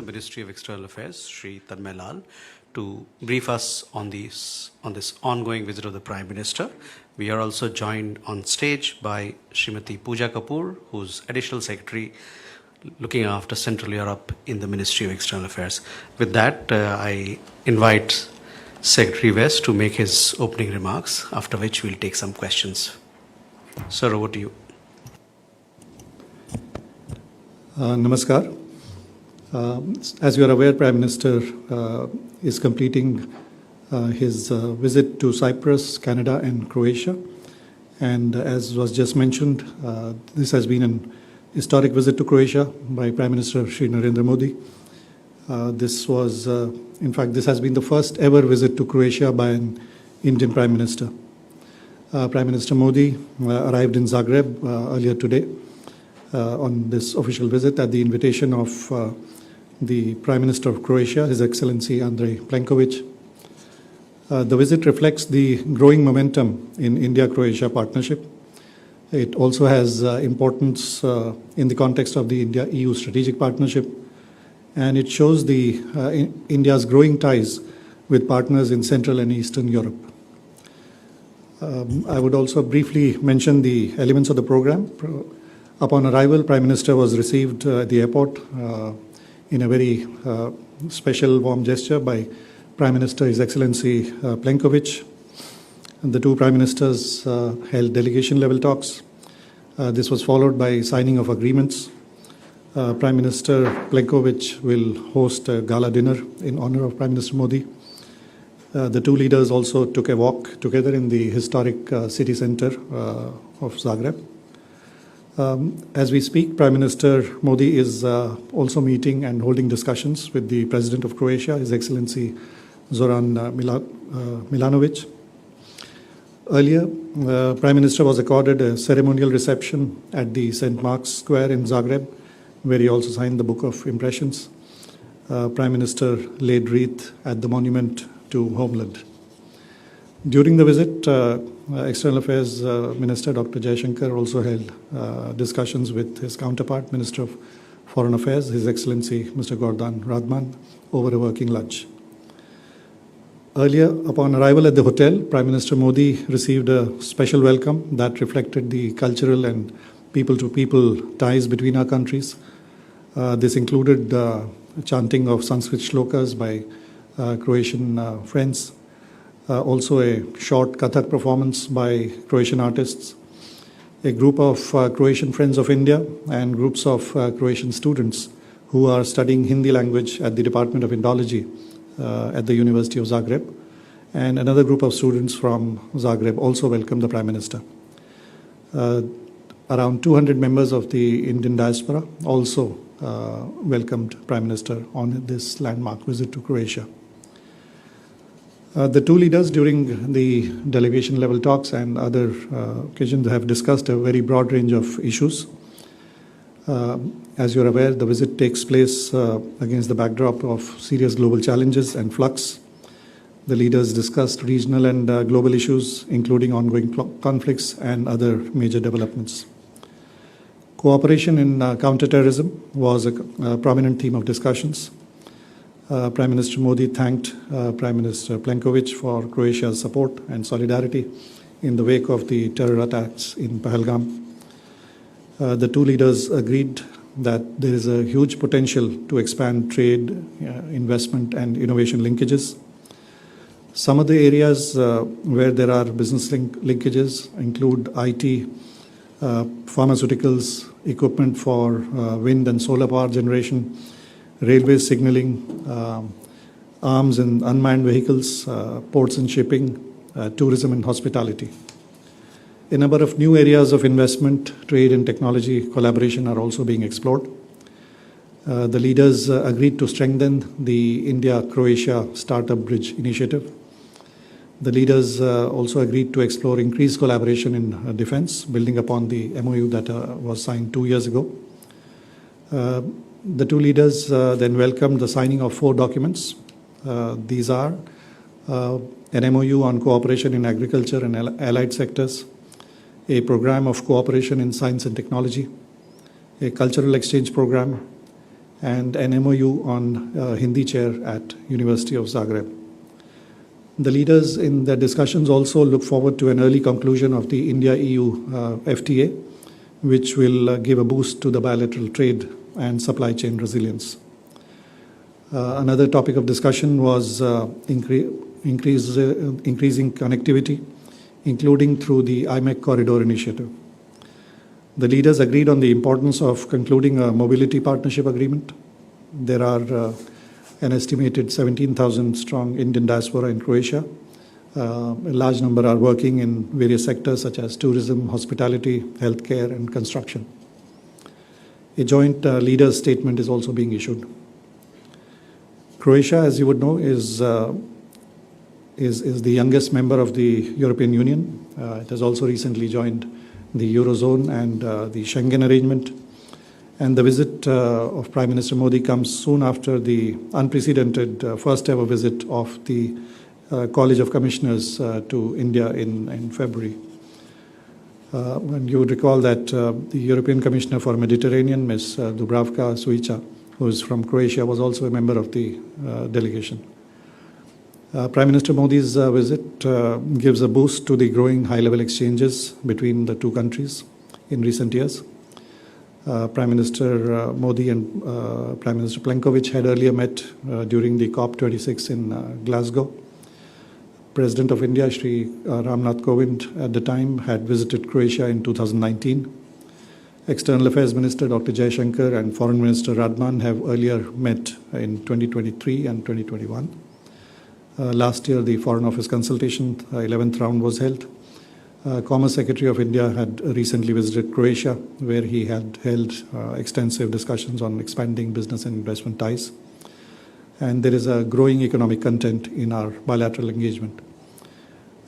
the Ministry of External Affairs, Shri Tanmay Lal, to brief us on this ongoing visit of the Prime Minister. We are also joined on stage by Srimati Pooja Kapoor, who's Additional Secretary looking after Central Europe in the Ministry of External Affairs. With that, I invite Secretary West to make his opening remarks, after which we'll take some questions. Sir, over to you. Namaskar. As you are aware, Prime Minister is completing his visit to Cyprus, Canada and Croatia. And as was just mentioned, this has been an historic visit to Croatia by Prime Minister Shri Narendra Modi. This has been the first ever visit to Croatia by an Indian Prime Minister. Prime Minister Modi arrived in Zagreb earlier today on this official visit at the invitation of the Prime Minister of Croatia, His Excellency Andrej Plenković. The visit reflects the growing momentum in India-Croatia partnership. It also has importance in the context of the India-EU strategic partnership, and it shows India's growing ties with partners in Central and Eastern Europe. I would also briefly mention the elements of the program. Upon arrival, Prime Minister was received at the airport in a very special warm gesture by Prime Minister His Excellency Plenković. And the two Prime Ministers held delegation-level talks. This was followed by signing of agreements. Prime Minister Plenković will host a gala dinner in honor of Prime Minister Modi. The two leaders also took a walk together in the historic city center of Zagreb. As we speak, Prime Minister Modi is also meeting and holding discussions with the President of Croatia, His Excellency Zoran Milanović. Earlier, Prime Minister was accorded a ceremonial reception at the St. Mark's Square in Zagreb, where he also signed the Book of Impressions. Prime Minister laid wreath at the monument to Homeland. During the visit, External Affairs Minister Dr. Jaishankar also held discussions with his counterpart, Minister of Foreign Affairs, His Excellency Mr. Gordan Radman, over a working lunch. Earlier, upon arrival at the hotel, Prime Minister Modi received a special welcome that reflected the cultural and people-to-people ties between our countries. This included chanting of Sanskrit shlokas by Croatian friends, also a short Kathak performance by Croatian artists, a group of Croatian Friends of India and groups of Croatian students who are studying Hindi language at the Department of Indology at the University of Zagreb, and another group of students from Zagreb also welcomed the Prime Minister. Around 200 members of the Indian diaspora also welcomed Prime Minister on this landmark visit to Croatia. The two leaders during the delegation-level talks and other occasions have discussed a very broad range of issues. As you're aware, the visit takes place against the backdrop of serious global challenges and flux. The leaders discussed regional and global issues, including ongoing conflicts and other major developments. Cooperation in counterterrorism was a prominent theme of discussions. Prime Minister Modi thanked Prime Minister Plenković for Croatia's support and solidarity in the wake of the terror attacks in Pahalgam. The two leaders agreed that there is a huge potential to expand trade, investment and innovation linkages. Some of the areas where there are business linkages include IT, pharmaceuticals, equipment for wind and solar power generation, railway signaling, arms and unmanned vehicles, ports and shipping, tourism and hospitality. A number of new areas of investment, trade and technology collaboration are also being explored. The leaders agreed to strengthen the India-Croatia Startup Bridge initiative. The leaders also agreed to explore increased collaboration in defense, building upon the MOU that was signed 2 years ago. The two leaders then welcomed the signing of 4 documents. These are an MOU on cooperation in agriculture and allied sectors, a program of cooperation in science and technology, a cultural exchange program, and an MOU on Hindi Chair at University of Zagreb. The leaders in their discussions also look forward to an early conclusion of the India-EU FTA, which will give a boost to the bilateral trade and supply chain resilience. Another topic of discussion was increasing connectivity, including through the IMEC Corridor Initiative. The leaders agreed on the importance of concluding a mobility partnership agreement. There are an estimated 17,000 strong Indian diaspora in Croatia. A large number are working in various sectors such as tourism, hospitality, healthcare, and construction. A joint leaders' statement is also being issued. Croatia, as you would know, is the youngest member of the European Union. It has also recently joined the Eurozone and the Schengen arrangement. And the visit of Prime Minister Modi comes soon after the unprecedented first ever visit of the College of Commissioners to India in February. And you would recall that the European Commissioner for Mediterranean, Ms. Dubravka Šuica, who is from Croatia, was also a member of the delegation. Prime Minister Modi's visit gives a boost to the growing high-level exchanges between the two countries in recent years. Prime Minister Modi and Prime Minister Plenković had earlier met during the COP26 in Glasgow. President of India, Shri Ramnath Kovind, at the time had visited Croatia in 2019. External Affairs Minister Dr. Jaishankar and Foreign Minister Radman have earlier met in 2023 and 2021. Last year, the Foreign Office consultation, 11th round, was held. Commerce Secretary of India had recently visited Croatia, where he had held extensive discussions on expanding business and investment ties. And there is a growing economic content in our bilateral engagement.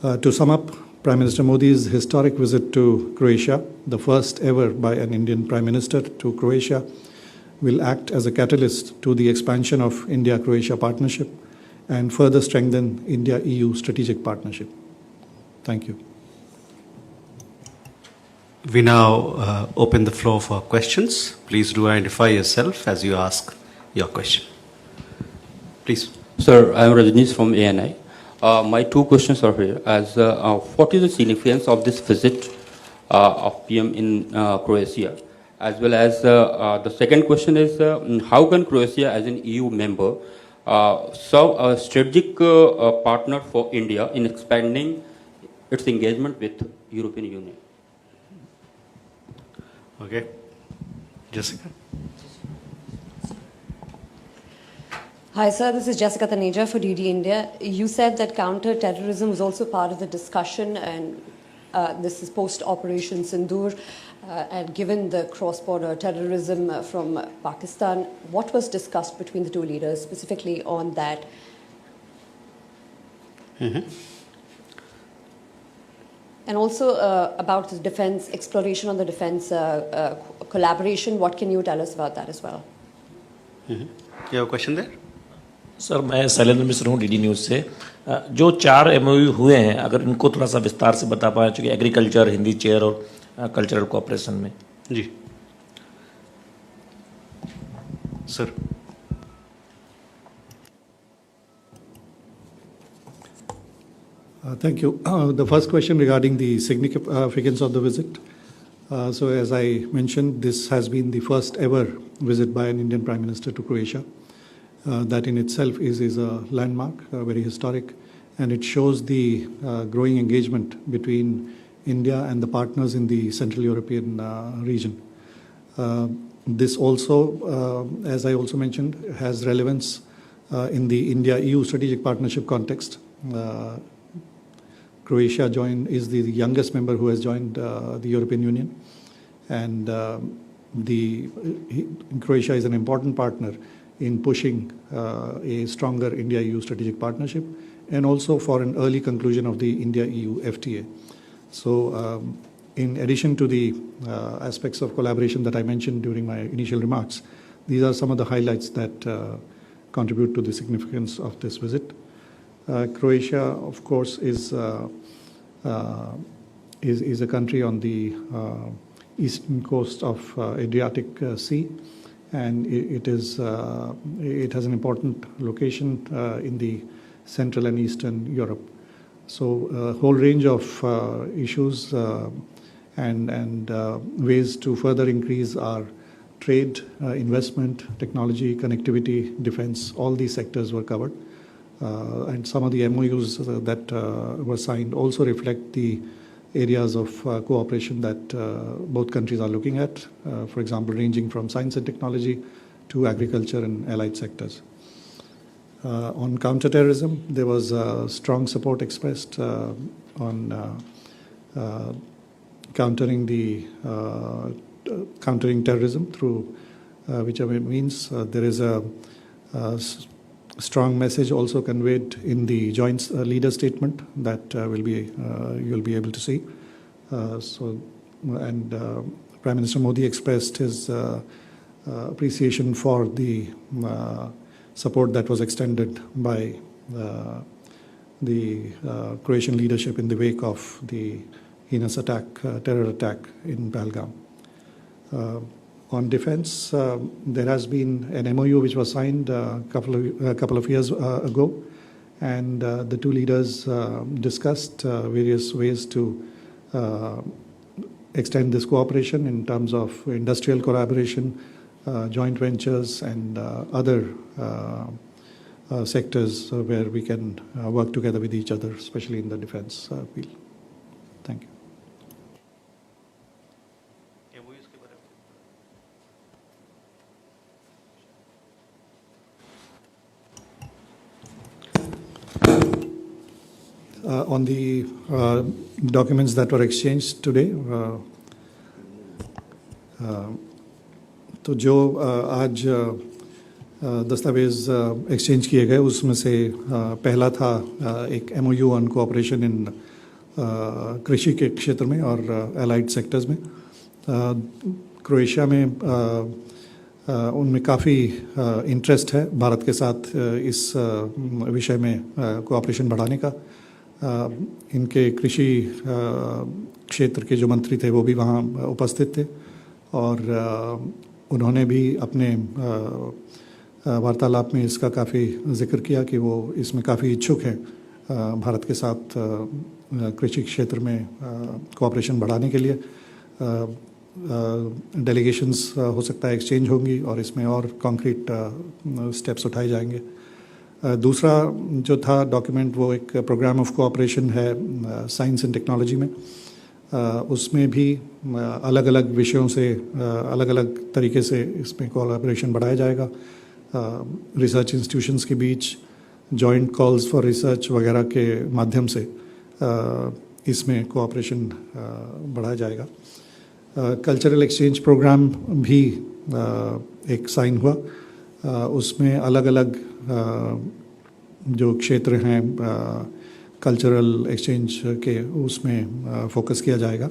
To sum up, Prime Minister Modi's historic visit to Croatia, the first ever by an Indian Prime Minister to Croatia, will act as a catalyst to the expansion of India-Croatia partnership and further strengthen India-EU strategic partnership. Thank you. We now open the floor for questions. Please do identify yourself as you ask your question. Please. Sir, I am Rajnish from ANI. My two questions are here. What is the significance of this visit of PM in Croatia? As well as the second question is, how can Croatia as an EU member serve a strategic partner for India in expanding its engagement with European Union? Okay. Jessica. Hi, sir. This is Jessica Taneja for DD India. You said that counter-terrorism was also part of the discussion, and this is post-Operation Sindoor. And given the cross-border terrorism from Pakistan, what was discussed between the two leaders, specifically on that? Mm-hmm. And also about the defense, exploration on the defense collaboration. What can you tell us about that as well? Mm-hmm. You have a question there? Sir, मैं शैलेंद्र मिश्र हूँ DD news से। जो 4 MOU हुए हैं, अगर इनको थोड़ा सा विस्तार से बता पाएं, चूँकि एग्रीकल्चर, हिंदी चेयर और कल्चरल कोऑपरेशन में। जी sir. Thank you. The first question regarding the significance of the visit. So as I mentioned, this has been the first ever visit by an Indian Prime Minister to Croatia. That in itself is a landmark, very historic, and it shows the growing engagement between India and the partners in the Central European region. This also, as I also mentioned, has relevance in the India-EU strategic partnership context. Croatia is the youngest member who has joined the European Union, and Croatia is an important partner in pushing a stronger India-EU strategic partnership, and also for an early conclusion of the India-EU FTA. So in addition to the aspects of collaboration that I mentioned during my initial remarks, these are some of the highlights that contribute to the significance of this visit. Croatia, of course, is a country on the eastern coast of Adriatic Sea, and it has an important location in the Central and Eastern Europe. So a whole range of issues and ways to further increase our trade, investment, technology, connectivity, defense, all these sectors were covered. And some of the MOUs that were signed also reflect the areas of cooperation that both countries are looking at, for example, ranging from science and technology to agriculture and allied sectors. On counterterrorism, there was strong support expressed on countering terrorism through whichever means. There is a strong message also conveyed in the joint leader statement that you'll be able to see. Prime Minister Modi expressed his appreciation for the support that was extended by the Croatian leadership in the wake of the heinous terror attack in Pahalgam. On defense, there has been an MOU which was signed a couple of years ago, and the two leaders discussed various ways to extend this cooperation in terms of industrial collaboration, joint ventures, and other sectors where we can work together with each other, especially in the defense field. Thank you. On the documents that were exchanged today, तो जो आज दस्तावेज exchange किए गए उसमें से पहला था एक MOU ऑन कोऑपरेशन इन कृषि के क्षेत्र में और एलाइड सेक्टर्स में. क्रोएशिया में उनमें काफ़ी इंटरेस्ट है भारत के साथ इस विषय में कोऑपरेशन बढ़ाने का. इनके कृषि क्षेत्र के जो मंत्री थे वो भी वहाँ उपस्थित थे और उन्होंने भी अपने वार्तालाप में इसका काफ़ी जिक्र किया कि वो इसमें काफ़ी इच्छुक हैं भारत के साथ कृषि क्षेत्र में कोऑपरेशन बढ़ाने के लिए. डेलीगेशंस हो सकता है एक्सचेंज होंगी और इसमें और कॉन्क्रीट स्टेप्स उठाए जाएंगे. दूसरा जो था डॉक्यूमेंट वो एक प्रोग्राम ऑफ कोऑपरेशन है साइंस एंड टेक्नोलॉजी में. उसमें भी अलग अलग विषयों से अलग अलग तरीके से इसमें कोलैबोरेशन बढ़ाया जाएगा. रिसर्च इंस्टीट्यूशंस के बीच जॉइंट कॉल्स फॉर रिसर्च वगैरह के माध्यम से इसमें कोऑपरेशन बढ़ाया जाएगा. कल्चरल एक्सचेंज प्रोग्राम भी एक साइन हुआ. उसमें अलग अलग जो क्षेत्र हैं कल्चरल एक्सचेंज के उसमें फोकस किया जाएगा.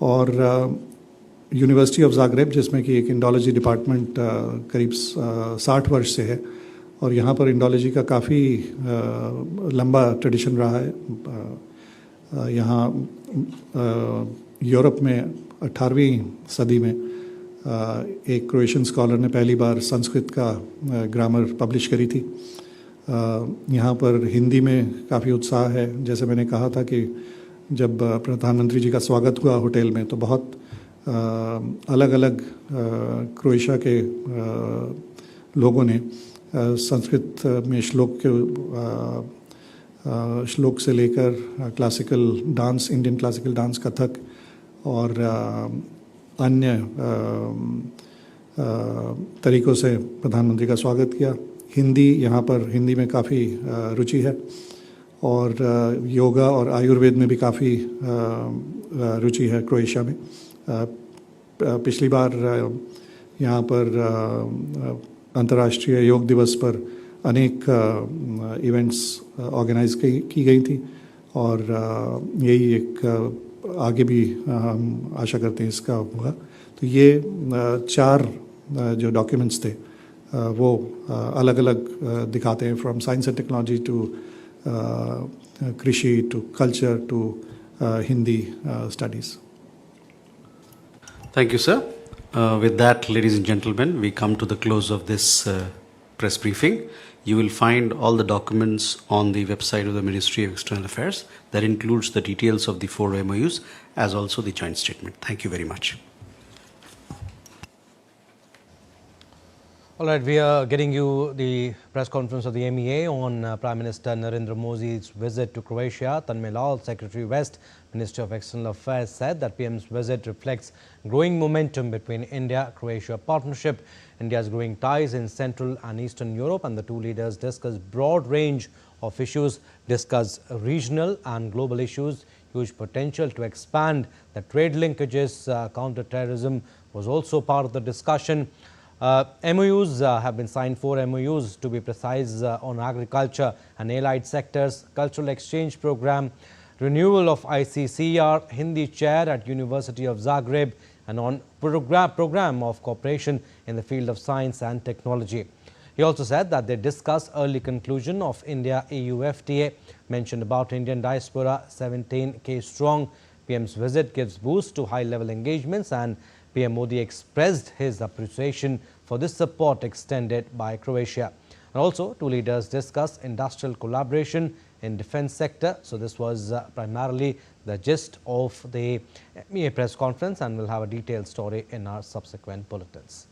और यूनिवर्सिटी ऑफ जाग्रेब जिसमें कि एक इंडोलॉजी डिपार्टमेंट करीब 60 वर्ष से है और यहाँ पर इंडोलॉजी का काफ़ी लंबा ट्रेडिशन रहा है. यहाँ यूरोप में 18वीं सदी में एक क्रोएशियन स्कॉलर ने पहली बार संस्कृत का ग्रामर पब्लिश करी थी. यहाँ पर हिंदी में काफ़ी उत्साह है. जैसे मैंने कहा था कि जब प्रधानमंत्री जी का स्वागत हुआ होटल में तो बहुत अलग अलग क्रोएशिया के लोगों ने संस्कृत में श्लोक से लेकर classical dance, Indian classical dance, Kathak और अन्य तरीक़ों से प्रधानमंत्री का स्वागत किया. यहाँ पर हिंदी में काफ़ी रुचि है और योगा और आयुर्वेद में भी काफ़ी रुचि है क्रोएशिया में. पिछली बार यहाँ पर अंतर्राष्ट्रीय योग दिवस पर अनेक इवेंट्स ऑर्गेनाइज की गई थी और यही एक आगे भी हम आशा करते हैं इसका होगा. तो ये 4 जो डॉक्यूमेंट्स थे वो अलग अलग दिखाते हैं from science and technology to कृषि to culture to Hindi studies. Thank you, sir. With that, ladies and gentlemen, we come to the close of this press briefing. You will find all the documents on the website of the Ministry of External Affairs. That includes the details of the 4 MOUs as also the joint statement. Thank you very much. All right, we are getting you the press conference of the MEA on Prime Minister Narendra Modi's visit to Croatia. Tanmay Lal, Secretary West, Minister of External Affairs, said that PM's visit reflects growing momentum between India-Croatia partnership, India's growing ties in Central and Eastern Europe, and the two leaders discussed broad range of issues, discussed regional and global issues, huge potential to expand the trade linkages. Counter-terrorism was also part of the discussion. MOUs have been signed, 4 MOUs to be precise, on agriculture and allied sectors, cultural exchange program, renewal of ICCR Hindi Chair at University of Zagreb, and on program of cooperation in the field of science and technology. He also said that they discussed early conclusion of India-EU FTA, mentioned about Indian diaspora 17K strong. PM's visit gives boost to high-level engagements, and PM Modi expressed his appreciation for this support extended by Croatia. And also, two leaders discussed industrial collaboration in defense sector. So this was primarily the gist of the MEA press conference, and we'll have a detailed story in our subsequent bulletins.